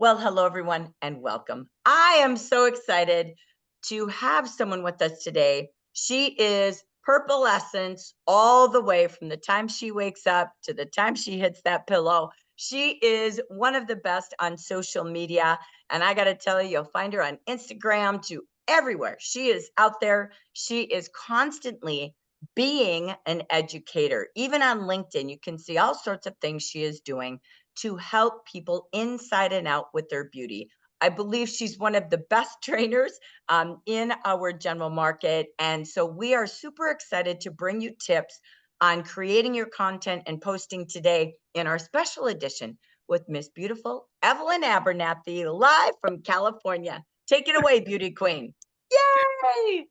Well, hello, everyone, and welcome. I am so excited to have someone with us today. She is purple essence all the way from the time she wakes up to the time she hits that pillow. She is one of the best on social media. And I got to tell you, you'll find her on Instagram to everywhere. She is out there. She is constantly being an educator. Even on LinkedIn, you can see all sorts of things she is doing to help people inside and out with their beauty. I believe she's one of the best trainers in our general market. And so we are super excited to bring you tips on creating your content and posting today in our special edition with Miss Beautiful Evelyn Abernathy live from California. Take it away, beauty queen. Yay!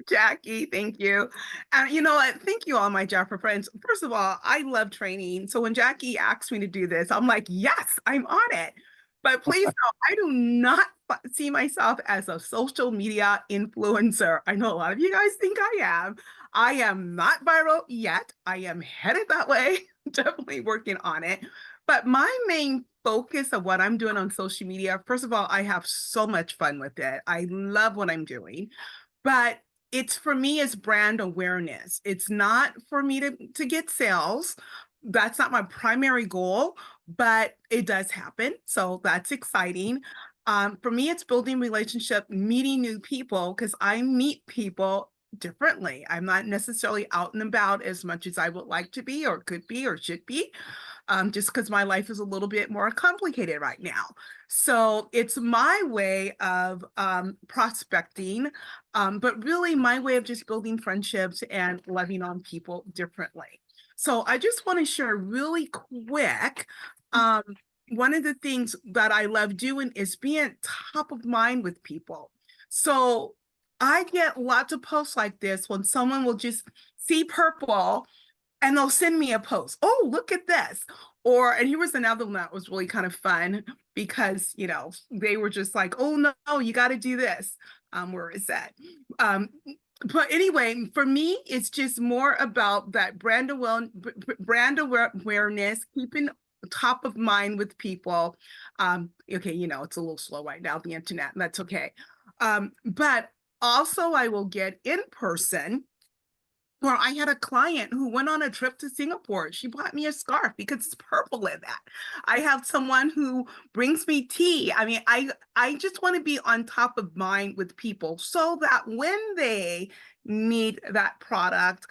Jackie, thank you. And you know what? Thank you, all my Jaffa friends. First of all, I love training. So when Jackie asked me to do this, I'm like, yes, I'm on it. But please know, I do not see myself as a social media influencer. I know a lot of you guys think I am. I am not viral yet. I am headed that way, definitely working on it. But my main focus of what I'm doing on social media, first of all, I have so much fun with it. I love what I'm doing. But it's for me as brand awareness. It's not for me to get sales. That's not my primary goal, but it does happen. So that's exciting. For me, it's building relationship, meeting new people, because I meet people differently. I'm not necessarily out and about as much as I would like to be or could be or should be, just because my life is a little bit more complicated right now. So it's my way of prospecting, but really my way of just building friendships and loving on people differently. So I just want to share really quick. Um, One of the things that I love doing is being top of mind with people. So I get lots of posts like this when someone will just see purple and they'll send me a post. Oh, look at this. Or, and here was another one that was really kind of fun because, they were just like, oh, no, you got to do this. Where is that? Um, but anyway, for me, it's just more about that awareness, keeping top of mind with people. Okay, it's a little slow right now, the internet, and that's okay. But also I will get in person. Well, I had a client who went on a trip to Singapore. She bought me a scarf because it's purple in that. I have someone who brings me tea. I mean, I just want to be on top of mind with people so that when they need that product,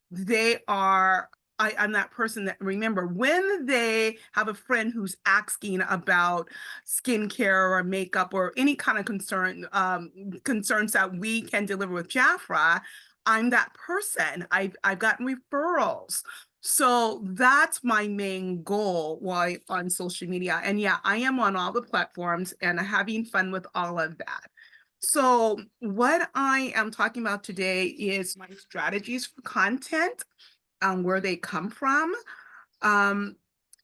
they are I'm that person that remember when they have a friend who's asking about skincare or makeup or any kind of concerns that we can deliver with Jafra. I'm that person. I've gotten referrals. So that's my main goal while on social media. And yeah, I am on all the platforms and having fun with all of that. So what I am talking about today is my strategies for content, where they come from. Um,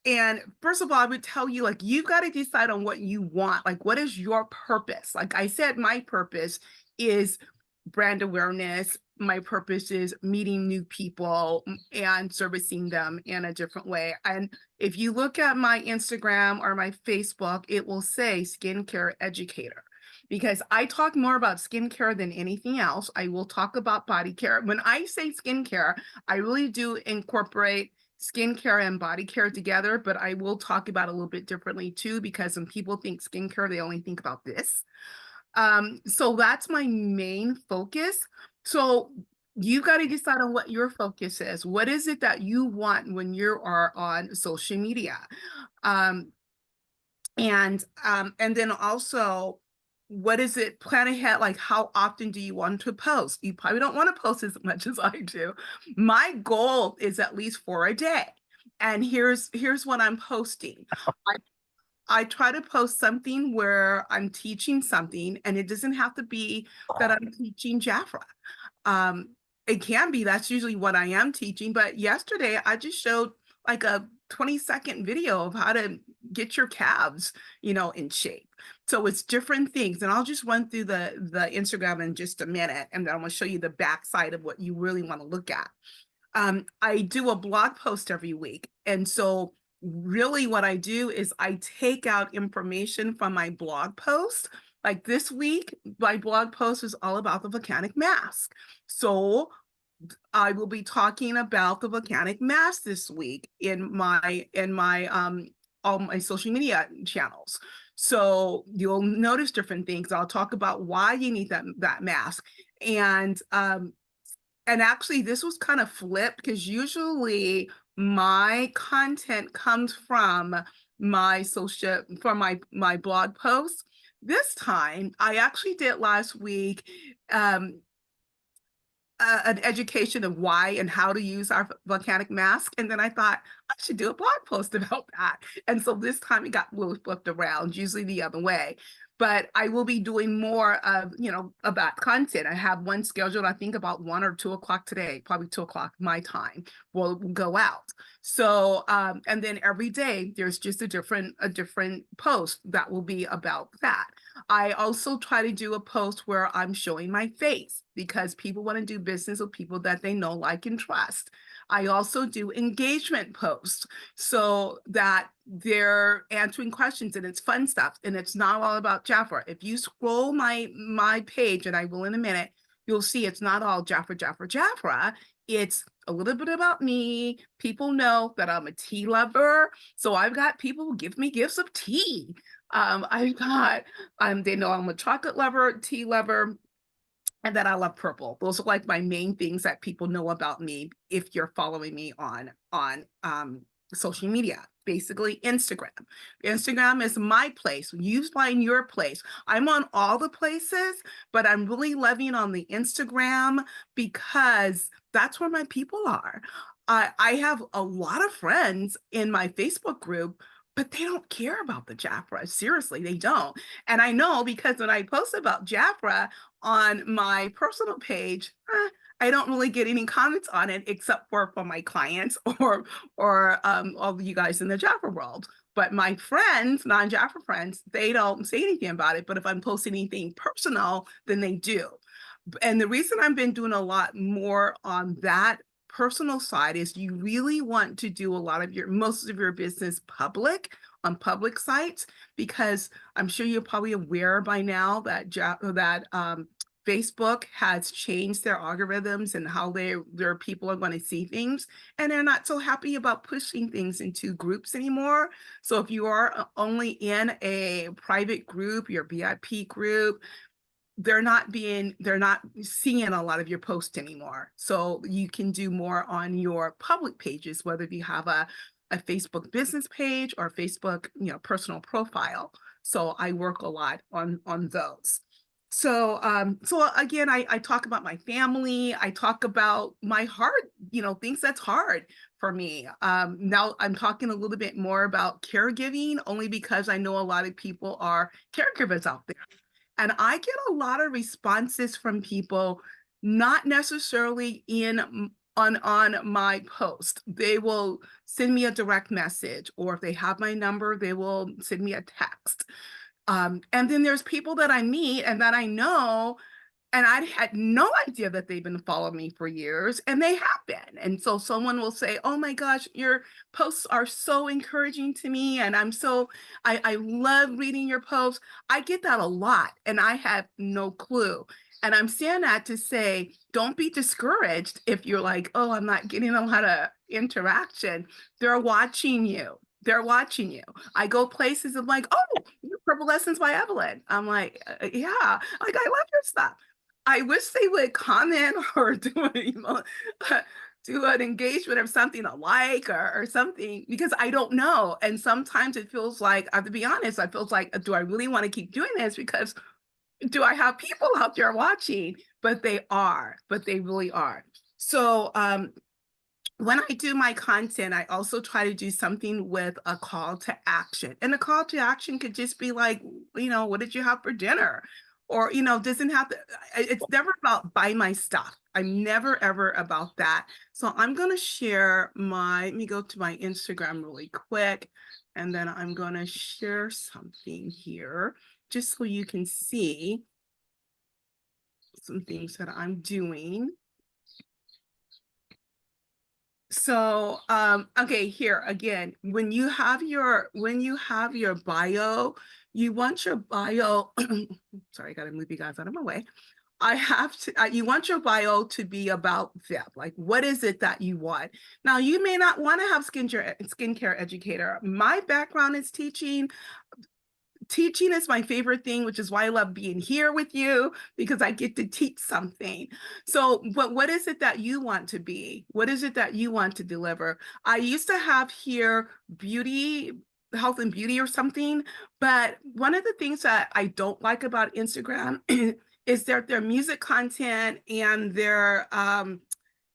and first of all, I would tell you, like, you've got to decide on what you want. Like, what is your purpose? Like I said, my purpose is brand awareness. My purpose is meeting new people and servicing them in a different way. And if you look at my Instagram or my Facebook, it will say skincare educator because I talk more about skincare than anything else. I will talk about body care. When I say skincare, I really do incorporate skincare and body care together, but I will talk about it a little bit differently too, because when people think skincare, they only think about this. So that's my main focus. So you got to decide on what your focus is. What is it that you want when you are on social media? Um, and then also, what is it plan ahead? Like, how often do you want to post? You probably don't want to post as much as I do. My goal is at least 4 a day. And here's what I'm posting. I try to post something where I'm teaching something, and it doesn't have to be that I'm teaching Jafra. Um, it can be, that's usually what I am teaching. But yesterday, I just showed like a 20-second video of how to get your calves, in shape. So it's different things. And I'll just run through the Instagram in just a minute, and then I'm going to show you the backside of what you really want to look at. I do a blog post every week. And so really what I do is I take out information from my blog post. Like this week, my blog post is all about the volcanic mask. So I will be talking about the volcanic mask this week in my all my social media channels. So you'll notice different things. I'll talk about why you need that mask. And actually this was kind of flipped because usually my content comes from my blog posts. This time I actually did last week um, an education of why and how to use our volcanic mask. And then I thought I should do a blog post about that. And so this time it got really flipped around, usually the other way. But I will be doing more of, about content. I have one scheduled, I think about 1 or 2 o'clock today, probably 2 o'clock my time will go out. So, and then every day there's just a different post that will be about that. I also try to do a post where I'm showing my face because people want to do business with people that they know, like, and trust. I also do engagement posts so that they're answering questions and it's fun stuff and it's not all about Jaffa. If you scroll my page, and I will in a minute, you'll see it's not all Jaffa. It's a little bit about me. People know that I'm a tea lover. So I've got people who give me gifts of tea. I've got, they know I'm a chocolate lover, tea lover, and that I love purple. Those are like my main things that people know about me if you're following me on social media. Basically, Instagram. Instagram is my place. You find your place. I'm on all the places, but I'm really loving on the Instagram because that's where my people are. I have a lot of friends in my Facebook group, but they don't care about the Jafra. Seriously, they don't. And I know because when I post about Jafra on my personal page, I don't really get any comments on it except for from my clients or all of you guys in the Jafra world. But my friends, non-Jafra friends, they don't say anything about it. But if I'm posting anything personal, then they do. And the reason I've been doing a lot more on that personal side is you really want to do a lot of most of your business public on public sites, because I'm sure you're probably aware by now that Facebook has changed their algorithms and how their people are going to see things, and they're not so happy about pushing things into groups anymore. So if you are only in a private group, your VIP group, they're not seeing a lot of your posts anymore. So you can do more on your public pages, whether you have a Facebook business page or Facebook, personal profile. So I work a lot on those. So so again, I talk about my family, I talk about my heart, things that's hard for me. Now I'm talking a little bit more about caregiving, only because I know a lot of people are caregivers out there. And I get a lot of responses from people, not necessarily on my post. They will send me a direct message, or if they have my number, they will send me a text. And then there's people that I meet and that I know, and I had no idea that they've been following me for years, and they have been. And so someone will say, "Oh my gosh, your posts are so encouraging to me, and I love reading your posts." I get that a lot, and I have no clue. And I'm saying that to say, don't be discouraged if you're like, "Oh, I'm not getting a lot of interaction." They're watching you. They're watching you. I go places of like, "Oh, Purple Lessons by Evelyn." I'm like, yeah, like I love your stuff." I wish they would comment or do do an engagement of something I like, or something, because I don't know. And sometimes it feels like, I have to be honest, I feels like, do I really want to keep doing this? Because do I have people out there watching? But they really are. So when I do my content, I also try to do something with a call to action. And the call to action could just be like, what did you have for dinner? Or, doesn't have to, it's never about buy my stuff. I'm never ever about that. So I'm going to share let me go to my Instagram really quick. And then I'm going to share something here just so you can see some things that I'm doing. So, okay, here again, when you have your bio, you want your bio, sorry, I gotta move you guys out of my way. I have to, you want your bio to be about them. Like, what is it that you want? Now, you may not want to have skincare educator. My background is teaching. Teaching is my favorite thing, which is why I love being here with you, because I get to teach something. So, but what is it that you want to be? What is it that you want to deliver? I used to have here beauty, health and beauty or something, but one of the things that I don't like about Instagram is their music content and their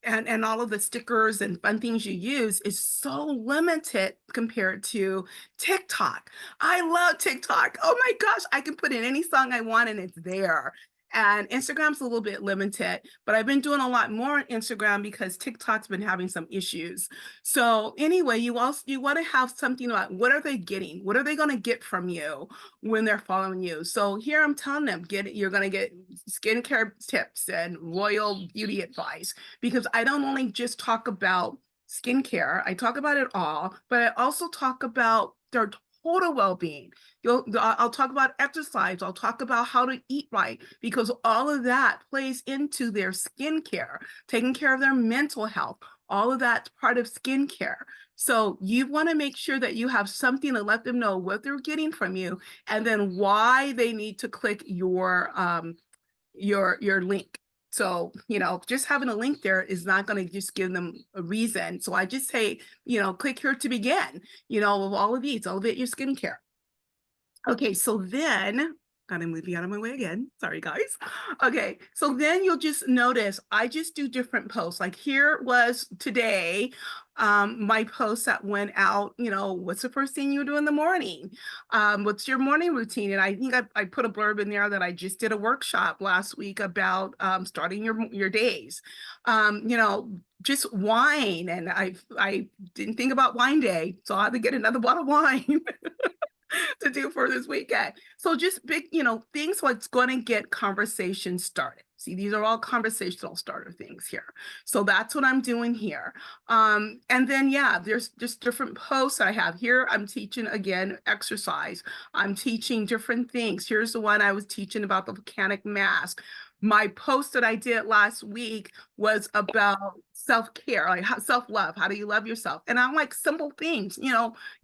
and all of the stickers and fun things you use is so limited compared to TikTok. I love TikTok. Oh my gosh, I can put in any song I want and it's there. And Instagram's a little bit limited, but I've been doing a lot more on Instagram because TikTok's been having some issues. So anyway, you want to have something about what are they getting? What are they going to get from you when they're following you? So here I'm telling them, you're going to get skincare tips and royal beauty advice, because I don't only just talk about skincare, I talk about it all, but I also talk about their total well-being. I'll talk about exercise, I'll talk about how to eat right, because all of that plays into their skincare, taking care of their mental health. All of that's part of skincare. So you want to make sure that you have something to let them know what they're getting from you, and then why they need to click your link. So, just having a link there is not going to just give them a reason. So I just say, click here to begin, with all of these, all of it, your skincare. Okay, so then, gotta move you out of my way again. Sorry, guys. Okay, so then you'll just notice I just do different posts. Like here was today, my post that went out, what's the first thing you do in the morning? What's your morning routine? And I think I put a blurb in there that I just did a workshop last week about starting your days. Just wine. And I didn't think about wine day, so I had to get another bottle of wine. To do for this weekend. So just big, things what's going to get conversation started. See, these are all conversational starter things here. So that's what I'm doing here. And then, yeah, there's just different posts I have here. I'm teaching, again, exercise. I'm teaching different things. Here's the one I was teaching about the volcanic mask. My post that I did last week was about self-care, like self-love. How do you love yourself? And I'm like simple things,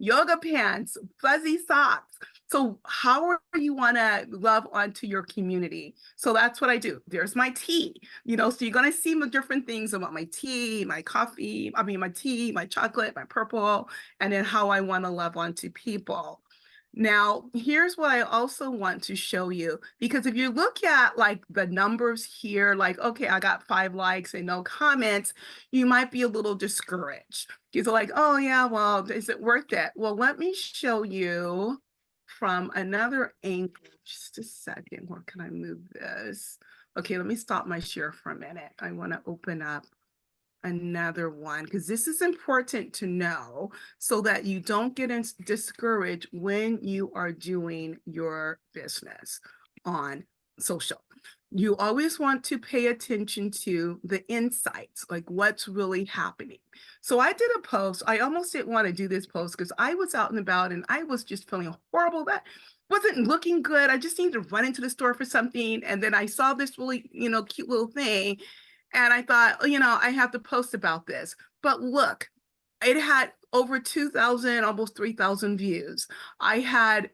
yoga pants, fuzzy socks. So how are you want to love onto your community? So that's what I do. There's my tea, so you're going to see different things about my tea, my coffee, my tea, my chocolate, my purple, and then how I want to love onto people. Now, here's what I also want to show you, because if you look at like the numbers here, like, okay, I got 5 likes and no comments, you might be a little discouraged. You're like, oh yeah, well, is it worth it? Well, let me show you from another angle. Just a second, where can I move this? Okay, let me stop my share for a minute. I want to open up another one, because this is important to know so that you don't get discouraged when you are doing your business on social. You always want to pay attention to the insights, like what's really happening. So I did a post. I almost didn't want to do this post because I was out and about and I was just feeling horrible that wasn't looking good. I just needed to run into the store for something. And then I saw this really, cute little thing. And I thought, I have to post about this. But look, it had over 2,000, almost 3,000 views. I had,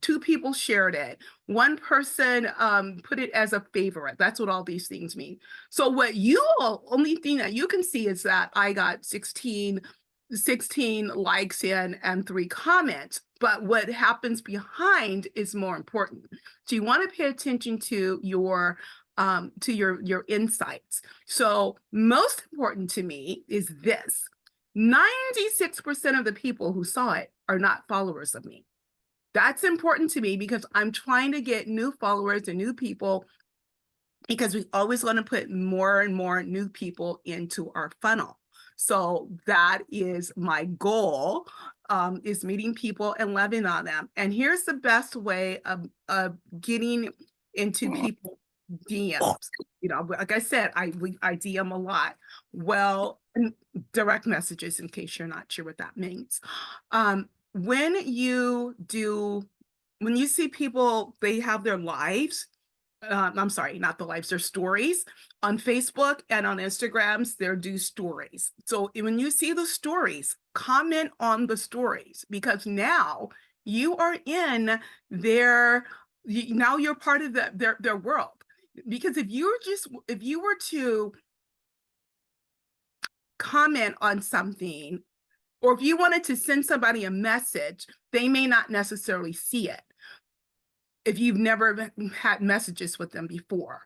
2 people shared it. One person put it as a favorite. That's what all these things mean. So only thing that you can see is that I got 16 likes and 3 comments. But what happens behind is more important. So you want to pay attention to your insights. So most important to me is this: 96% of the people who saw it are not followers of me. That's important to me because I'm trying to get new followers and new people, because we always want to put more and more new people into our funnel. So that is my goal, is meeting people and loving on them. And here's the best way of getting into people DMs. Like I said, I DM a lot. Well, And direct messages, in case you're not sure what that means. Um, when you do, when you see people, they have their lives, I'm sorry, not the lives, their stories on Facebook and on Instagrams, they're do stories. So when you see the stories, comment on the stories because now you are in their, now you're part of their world. Because if you were to comment on something, or if you wanted to send somebody a message, they may not necessarily see it if you've never had messages with them before.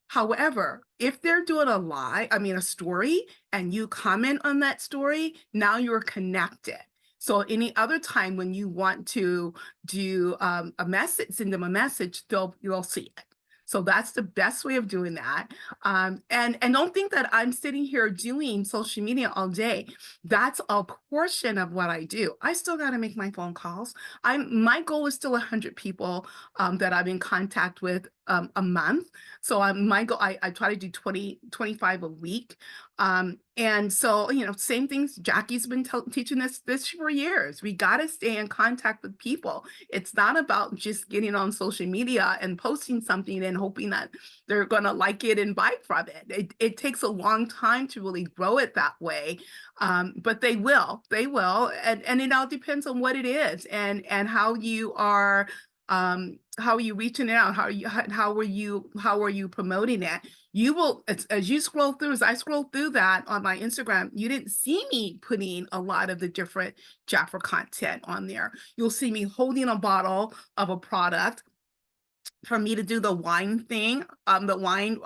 However, if they're doing a story, and you comment on that story, now you're connected. So any other time when you want to do a message, send them a message, you'll see it. So that's the best way of doing that. And don't think that I'm sitting here doing social media all day. That's a portion of what I do. I still got to make my phone calls. My goal is still 100 people that I'm in contact with a month. So my goal, I try to do 25 a week. And so, same things. Jackie's been teaching us this for years. We got to stay in contact with people. It's not about just getting on social media and posting something and hoping that they're going to like it and buy from it. It takes a long time to really grow it that way. But they will, and it all depends on what it is and how you are, how are you reaching out? How are you promoting it? You will, as you scroll through, as I scroll through that on my Instagram, you didn't see me putting a lot of the different Jafra content on there. You'll see me holding a bottle of a product for me to do the wine thing, the wine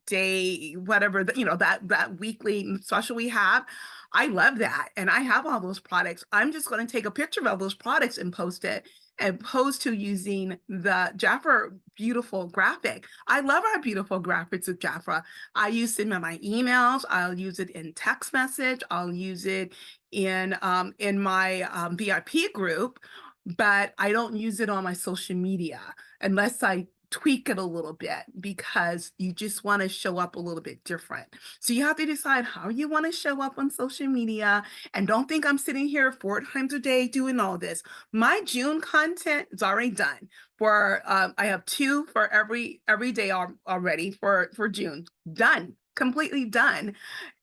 day, whatever, that weekly special we have. I love that. And I have all those products. I'm just going to take a picture of those products and post it, and opposed to using the Jafra beautiful graphic. I love our beautiful graphics of Jafra. I use them in my emails. I'll use it in text message. I'll use it in my VIP group, but I don't use it on my social media unless I tweak it a little bit, because you just want to show up a little bit different. So you have to decide how you want to show up on social media. And don't think I'm sitting here 4 times a day doing all this. My June content is already done. I have 2 for every day already for June. Done. Completely done.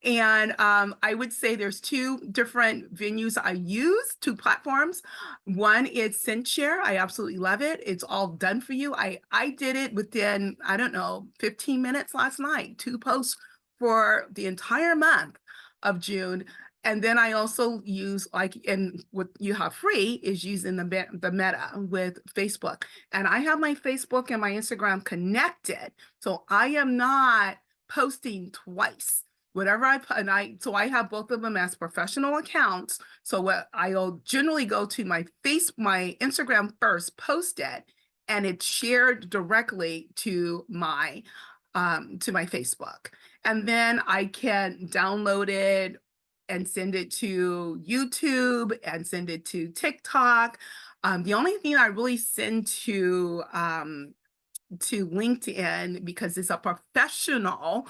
And I would say there's 2 different venues I use, 2 platforms. One is SendShare. I absolutely love it. It's all done for you. I did it within, I don't know, 15 minutes last night, 2 posts for the entire month of June. And then I also use, and what you have free is using the Meta with Facebook. And I have my Facebook and my Instagram connected. So I am not posting twice. Whatever I put, so I have both of them as professional accounts. So what I'll generally go to my Instagram first, post it, and it's shared directly to my Facebook. And then I can download it and send it to YouTube and send it to TikTok. The only thing I really send to LinkedIn, because it's a professional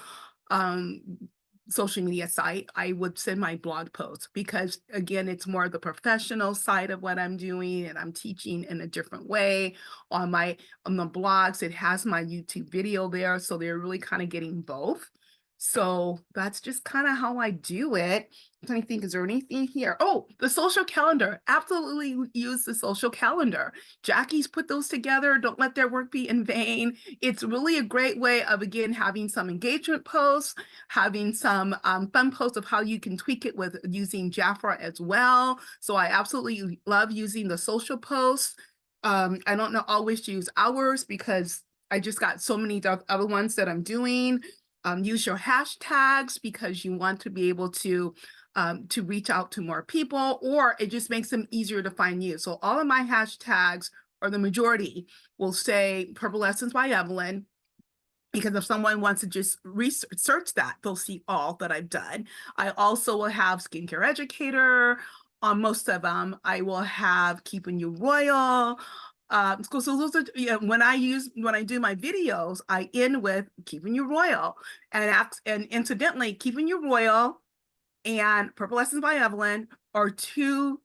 social media site, I would send my blog posts, because again, it's more the professional side of what I'm doing, and I'm teaching in a different way. On the blogs, it has my YouTube video there, so they're really kind of getting both. So that's just kind of how I do it. I'm trying to think, is there anything here? Oh, the social calendar. Absolutely use the social calendar. Jackie's put those together. Don't let their work be in vain. It's really a great way of, again, having some engagement posts, having some fun posts of how you can tweak it with using Jafra as well. So I absolutely love using the social posts. I don't know always use ours, because I just got so many other ones that I'm doing. Use your hashtags, because you want to be able to reach out to more people, or it just makes them easier to find you. So all of my hashtags, or the majority, will say Purple Lessons by Evelyn, because if someone wants to just search that, they'll see all that I've done. I also will have Skincare Educator on most of them. I will have Keeping You Royal. So those are, when I do my videos, I end with Keeping You Royal, and incidentally, Keeping You Royal and Purple Lessons by Evelyn are two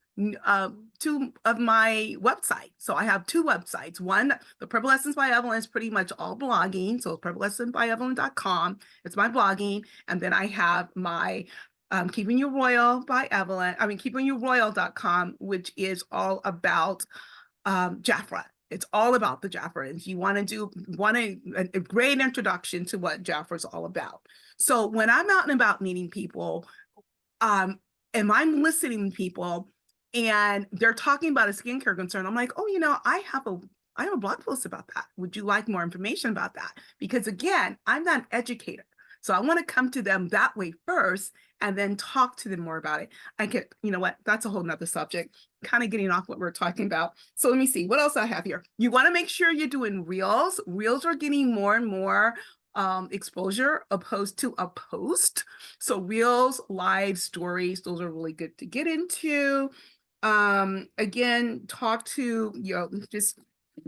of my websites. So I have two websites. One, the Purple Lessons by Evelyn is pretty much all blogging. So purplelessonsbyevelyn.com. It's my blogging. And then I have my Keeping You Royal by Evelyn. I mean, keepingyouroyal.com, which is all about Jafra. It's all about the Jafra. If you want a great introduction to what Jafra is all about. So when I'm out and about meeting people, and I'm listening to people and they're talking about a skincare concern, I'm like, oh, I have a blog post about that. Would you like more information about that? Because again, I'm not an educator. So I want to come to them that way first and then talk to them more about it. You know what? That's a whole nother subject, kind of getting off what we're talking about. So let me see what else I have here. You want to make sure you're doing reels. Reels are getting more and more exposure opposed to a post. So reels, live stories, those are really good to get into. Again, talk to, just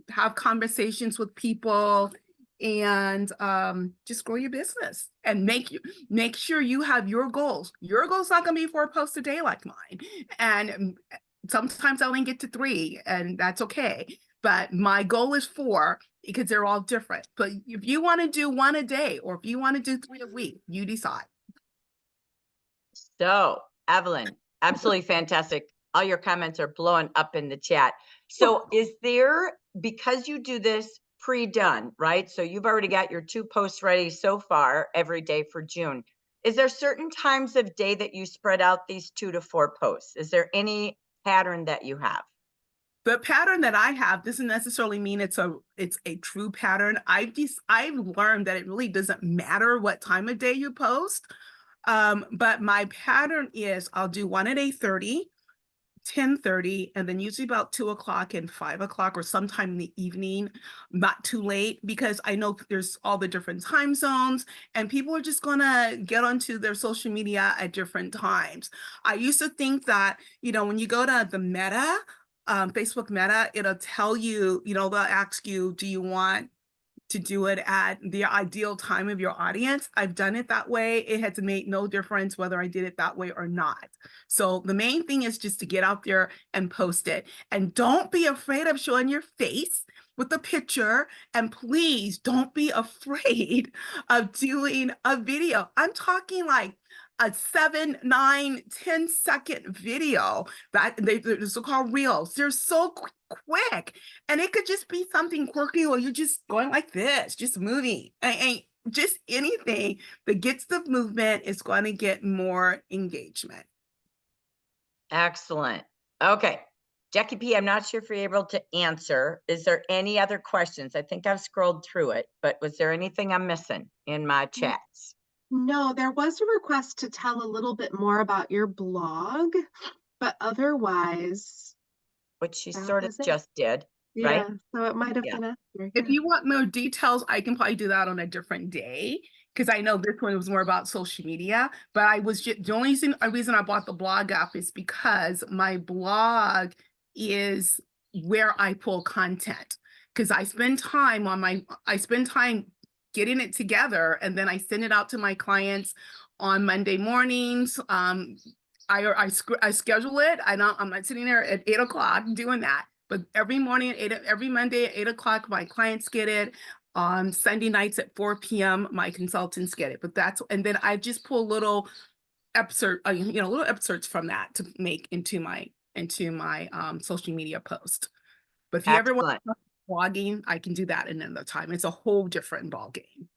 have conversations with people and just grow your business and make sure you have your goals. Your goal's not gonna be for a post a day like mine. And sometimes I only get to 3 and that's okay. But my goal is 4 because they're all different. But if you want to do 1 a day or if you want to do 3 a week, you decide. So, Evelyn, absolutely fantastic. All your comments are blowing up in the chat. So, is there, because you do this pre-done, right? So, you've already got your 2 posts ready so far every day for June. Is there certain times of day that you spread out these 2 to 4 posts? Is there any pattern that you have? The pattern that I have doesn't necessarily mean it's a true pattern. I've learned that it really doesn't matter what time of day you post. But my pattern is I'll do one at 8:30, 10:30, and then usually about 2 o'clock and 5 o'clock or sometime in the evening, not too late, because I know there's all the different time zones and people are just gonna get onto their social media at different times. I used to think that, when you go to the Meta, Facebook Meta, it'll tell you, they'll ask you, do you want to do it at the ideal time of your audience? I've done it that way. It has made no difference whether I did it that way or not. So the main thing is just to get out there and post it. And don't be afraid of showing your face with the picture. And please don't be afraid of doing a video. I'm talking like a 7, 9, 10-second video that they're so-called reels. They're so quick. And it could just be something quirky or you're just going like this, just moving. And just anything that gets the movement is going to get more engagement. Excellent. Okay. Jackie P, I'm not sure if you're able to answer. Is there any other questions? I think I've scrolled through it, but was there anything I'm missing in my chats? No, there was a request to tell a little bit more about your blog, but otherwise, Which she that sort of was it. just did, right? Yeah, so it might have Yeah. been after. If you want more details, I can probably do that on a different day because I know this one was more about social media. But I was just the only reason I bought the blog app is because my blog is where I pull content. Because I spend time getting it together and then I send it out to my clients on Monday mornings. I schedule it. I'm not sitting there at 8 o'clock doing that. But every morning every Monday at 8 o'clock, my clients get it. On Sunday nights at 4 p.m., my consultants get it. And then I just pull little little excerpts from that to make into my social media post. But if you ever want Excellent. to blogging, I can do that another time. It's a whole different ball game.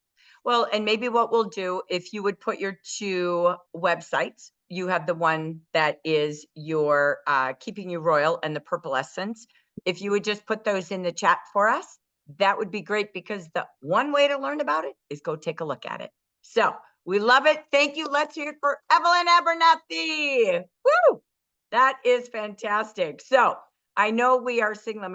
Well, and maybe what we'll do, if you would put your 2 websites, you have the one that is your Keeping You Royal and the Purple Essence. If you would just put those in the chat for us, that would be great because the one way to learn about it is go take a look at it. So we love it. Thank you. Let's hear it for Evelyn Abernathy. Woo! That is fantastic. So I know we are singing.